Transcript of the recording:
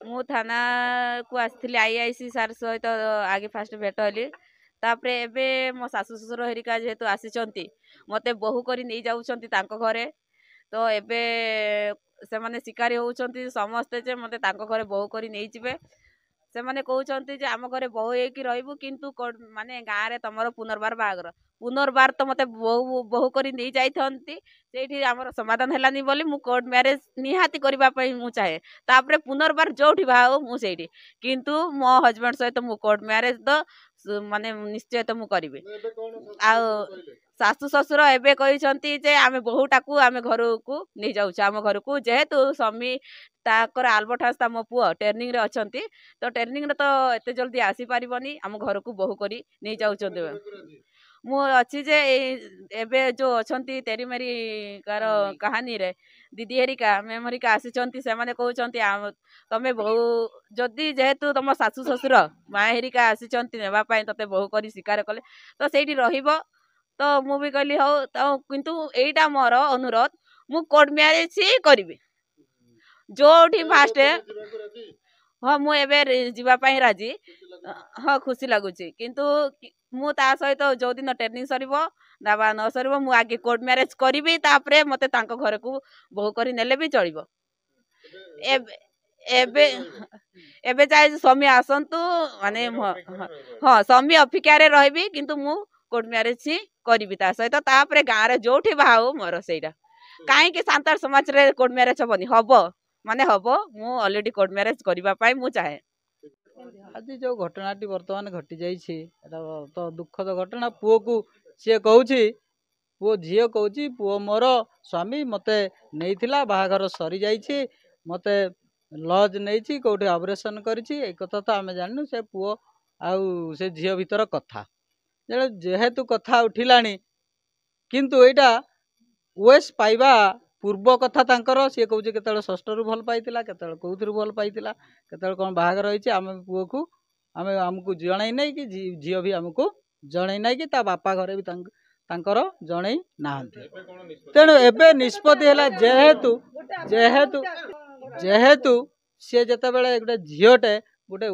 मु थाना को आसती आईआईसी सार सहित आगे फास्ट भेट हली तापर एबे मो शाशु शशुर हरिका जेहेतु आसी मते बहु करी नहीं जाउछंती तांको घरे तो एबे से माने शिकारी होउछंती समस्ते जे मते तांको घरे बहु करी नहीं जिबे से माने कहउछंती जे आम घरे बहु हेकी रहइबु किंतु माने गाँ रे तमरो पुनर्बार बागर पुनर्बार तो मते बहु बहु करी नहीं जाइथंती सेठी हमर समाधान हेलानी बोली मु कोर्ट मैरिज निहाती करबा पई मु चाहे तापरे पुनर्बार जोठी भाव मु सेठी किंतु मो हस्बैंड सहित मु कोर्ट मैरिज तो माने निश्चय तो मु करिवे आ शाशु शशुर एबे कहिसंती जे आमे बहुटाकू आमे घर को नहीं जाउछ आम घर को जेहेतु स्वामी ताकर आल्बर्ट हास्ता मो पुओ ट्रेनिंग रे अछंती तो ट्रेनिंग रे तो एते जल्दी आसी परिबनी आम घर को बहु करी नहीं जाउछंती मु अच्छी जे एबे जो अछंती तेरी मेरी कार कहानी रे दीदी हेरिका मैम हेरिका आसीचंती से माने कहउचंती तमे बहु जदि जेहेतु तुम शाशु शशुर माँ हेरिका आसीचंती नेबा पई तते बहु करी स्वीकार कले तो सेठी रहिबो तो मु भी कहली हो तो किंतु एटा मोर अनुरोध मु कोर्ट मैरिज ही करिवे जोठी फास्ट हाँ मु एबे जीवा पई राजी हाँ खुशी लगुची किंतु मु ता सहित जो दिन ट्रेनिंग सरीबो दाबा न सरीबो मु आगे कोर्ट मैरिज करिवे तापरे मते तांको घर को बहु करी नेले भी चलिबो एबे एबे एबे चाहे स्वामी आसंतु माने हाँ स्वामी अपेक्षा रे रहबी किंतु मु कोर्ट मैरिज ही करिवी ता सहित तापरे गाँ रे जोठी बाहु मोर सेटा काहे कि सांतार समाज रे कोर्ट मैरिज हबनी हबो माने हबो मु ऑलरेडी कोर्ट मैरिज करबा पाई मु चाहे आज जो घटनाटी वर्तमान घटी जाइए तो दुखद घटना पुओ को सी कहूँ पुओ झील कहूँ पुओ मोर स्वामी मते नहीं बाहाघर सरी जाइए मते लज नहीं कौटे ऑपरेशन करी कथा तो आम जानू से पुओ आउ से झील भीतर कथा जेहेतु कथा उठिला किंतु एटा वेस पाइबा पूर्व कथा तांकर सी कहूँ केतल षष्ठ रु भल पाइला केतल कौथु भल पाइला केतल कौन बाहागर होइछि आम पुओ को आम आमको जणई नहीं कि झील भी आमको जणई नहीं कि ता बापा घरे भी तांकर जणई नाहंती तेणु एबे निष्पत्ति है जेहेतु जेहेतु जेहेतु सी जेते बेले गोटे झीलटे गोटे